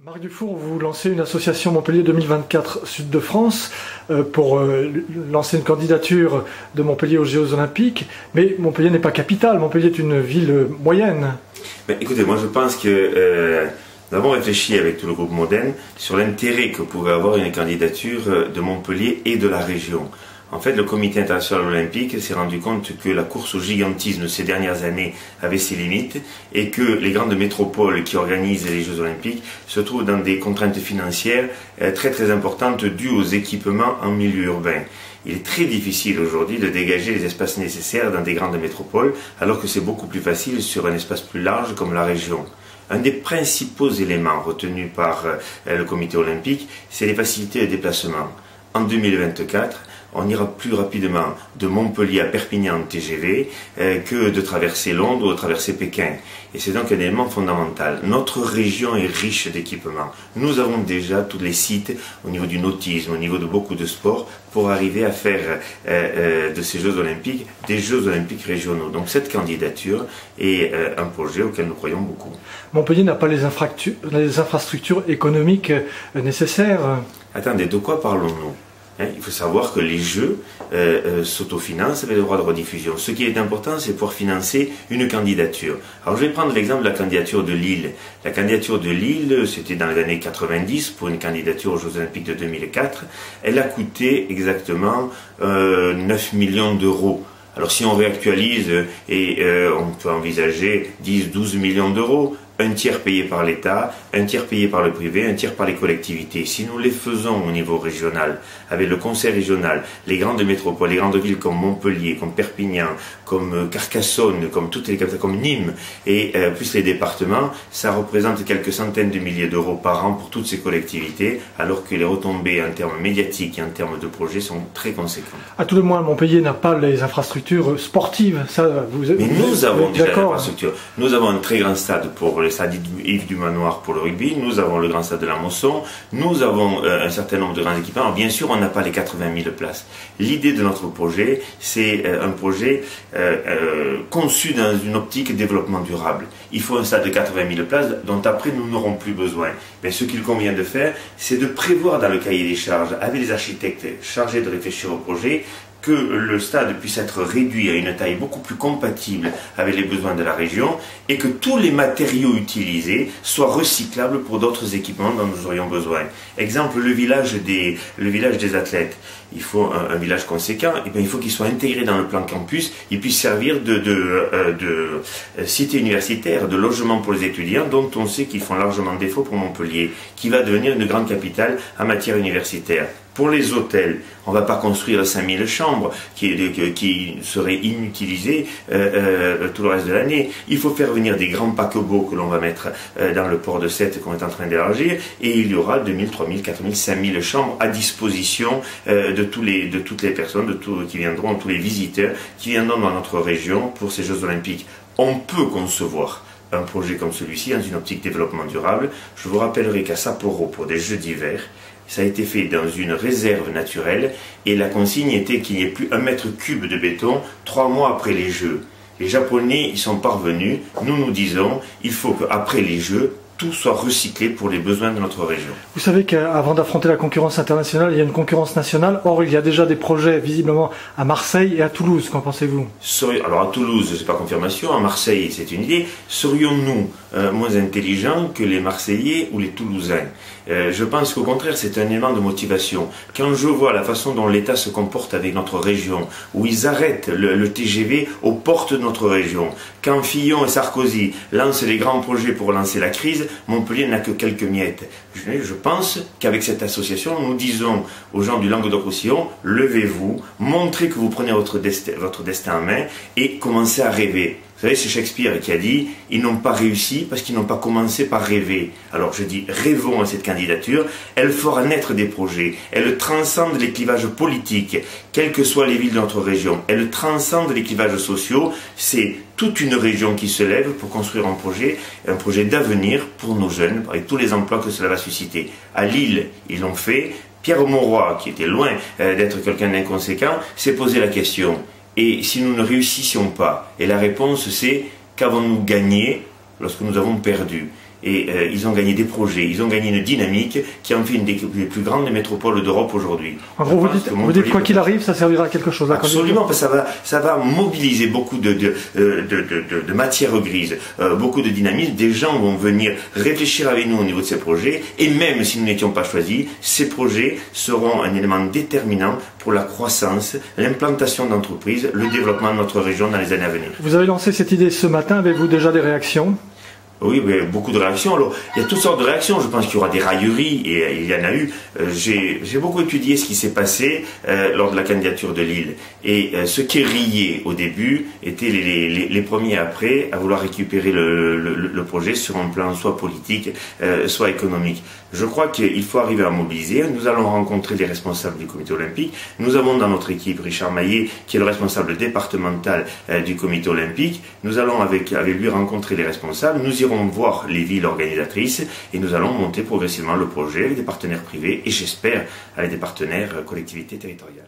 Marc Dufour, vous lancez une association Montpellier 2024 Sud de France pour lancer une candidature de Montpellier aux Jeux Olympiques, mais Montpellier n'est pas capitale, Montpellier est une ville moyenne. Ben, écoutez, moi je pense que nous avons réfléchi avec tout le groupe Modène sur l'intérêt que pouvait avoir une candidature de Montpellier et de la région. En fait, le Comité international olympique s'est rendu compte que la course au gigantisme ces dernières années avait ses limites et que les grandes métropoles qui organisent les Jeux olympiques se trouvent dans des contraintes financières très importantes dues aux équipements en milieu urbain. Il est très difficile aujourd'hui de dégager les espaces nécessaires dans des grandes métropoles alors que c'est beaucoup plus facile sur un espace plus large comme la région. Un des principaux éléments retenus par le Comité olympique, c'est les facilités de déplacement. En 2024, on ira plus rapidement de Montpellier à Perpignan en TGV que de traverser Londres ou de traverser Pékin. Et c'est donc un élément fondamental. Notre région est riche d'équipements. Nous avons déjà tous les sites au niveau du nautisme, au niveau de beaucoup de sports, pour arriver à faire de ces Jeux olympiques des Jeux olympiques régionaux. Donc cette candidature est un projet auquel nous croyons beaucoup. Montpellier n'a pas les infrastructures économiques nécessaires. Attendez, de quoi parlons-nous ? Il faut savoir que les Jeux s'autofinancent avec le droit de rediffusion. Ce qui est important, c'est pouvoir financer une candidature. Alors je vais prendre l'exemple de la candidature de Lille. La candidature de Lille, c'était dans les années 90 pour une candidature aux Jeux Olympiques de 2004. Elle a coûté exactement 9 millions d'euros. Alors si on réactualise, on peut envisager 10-12 millions d'euros. Un tiers payé par l'État, un tiers payé par le privé, un tiers par les collectivités. Si nous les faisons au niveau régional, avec le conseil régional, les grandes métropoles, les grandes villes comme Montpellier, comme Perpignan, comme Carcassonne, comme toutes les capitales, comme Nîmes, et plus les départements, ça représente quelques centaines de milliers d'euros par an pour toutes ces collectivités, alors que les retombées en termes médiatiques et en termes de projets sont très conséquentes. À tout le moins, Montpellier n'a pas les infrastructures sportives. Ça, Mais nous avons déjà les infrastructures. Nous avons un très grand stade pour le stade Yves du Manoir pour le rugby, nous avons le grand stade de la Mosson, nous avons un certain nombre de grands équipements. Alors bien sûr, on n'a pas les 80 000 places. L'idée de notre projet, c'est un projet conçu dans une optique développement durable. Il faut un stade de 80 000 places dont après nous n'aurons plus besoin. Mais ce qu'il convient de faire, c'est de prévoir dans le cahier des charges, avec les architectes chargés de réfléchir au projet, que le stade puisse être réduit à une taille beaucoup plus compatible avec les besoins de la région et que tous les matériaux utilisés soient recyclables pour d'autres équipements dont nous aurions besoin. Exemple, le village des athlètes. Il faut un village conséquent, et bien il faut qu'il soit intégré dans le plan campus, il puisse servir de cité universitaire, de logement pour les étudiants, dont on sait qu'ils font largement défaut pour Montpellier, qui va devenir une grande capitale en matière universitaire. Pour les hôtels, on ne va pas construire 5000 chambres qui seraient inutilisées tout le reste de l'année. Il faut faire venir des grands paquebots que l'on va mettre dans le port de Sète qu'on est en train d'élargir, et il y aura 2000, 3000, 4000, 5000 chambres à disposition de toutes les personnes qui viendront, tous les visiteurs qui viendront dans notre région pour ces Jeux Olympiques. On peut concevoir un projet comme celui-ci dans une optique développement durable. Je vous rappellerai qu'à Sapporo, pour des Jeux d'hiver, ça a été fait dans une réserve naturelle et la consigne était qu'il n'y ait plus 1 mètre cube de béton 3 mois après les Jeux. Les Japonais y sont parvenus. Nous disons, il faut qu'après les Jeux, tout soit recyclé pour les besoins de notre région. Vous savez qu'avant d'affronter la concurrence internationale, il y a une concurrence nationale. Or, il y a déjà des projets visiblement à Marseille et à Toulouse. Qu'en pensez-vous? Alors à Toulouse, c'est pas confirmation. À Marseille, c'est une idée. Serions-nous moins intelligents que les Marseillais ou les Toulousains? Je pense qu'au contraire, c'est un élément de motivation. Quand je vois la façon dont l'État se comporte avec notre région, où ils arrêtent le TGV aux portes de notre région, quand Fillon et Sarkozy lancent les grands projets pour relancer la crise, Montpellier n'a que quelques miettes. Je pense qu'avec cette association, nous disons aux gens du Languedoc-Roussillon, levez-vous, montrez que vous prenez votre destin en main et commencez à rêver. Vous savez, c'est Shakespeare qui a dit « Ils n'ont pas réussi parce qu'ils n'ont pas commencé par rêver ». Alors je dis « Rêvons à cette candidature, elle fera naître des projets, elle transcende les clivages politiques, quelles que soient les villes de notre région, elle transcende les clivages sociaux, c'est toute une région qui se lève pour construire un projet d'avenir pour nos jeunes, avec tous les emplois que cela va susciter. À Lille, ils l'ont fait. Pierre Mauroy, qui était loin d'être quelqu'un d'inconséquent, s'est posé la question. Et si nous ne réussissions pas? Et la réponse c'est, qu'avons-nous gagné lorsque nous avons perdu? Et ils ont gagné des projets, ils ont gagné une dynamique qui en fait une des plus grandes métropoles d'Europe aujourd'hui. En gros, vous dites quoi qu'il arrive, ça servira à quelque chose. Absolument, parce que ça va mobiliser beaucoup de matière grise, beaucoup de dynamisme. Des gens vont venir réfléchir avec nous au niveau de ces projets, et même si nous n'étions pas choisis, ces projets seront un élément déterminant pour la croissance, l'implantation d'entreprises, le développement de notre région dans les années à venir. Vous avez lancé cette idée ce matin, avez-vous déjà des réactions ? Oui, mais beaucoup de réactions. Alors, il y a toutes sortes de réactions. Je pense qu'il y aura des railleries, et il y en a eu. J'ai beaucoup étudié ce qui s'est passé lors de la candidature de Lille. Et ceux qui riaient au début étaient les premiers après à vouloir récupérer le projet sur un plan soit politique, soit économique. Je crois qu'il faut arriver à mobiliser. Nous allons rencontrer les responsables du comité olympique. Nous avons dans notre équipe Richard Maillet, qui est le responsable départemental du comité olympique. Nous allons avec lui rencontrer les responsables. Nous irons voir les villes organisatrices et nous allons monter progressivement le projet avec des partenaires privés et j'espère avec des partenaires collectivités territoriales.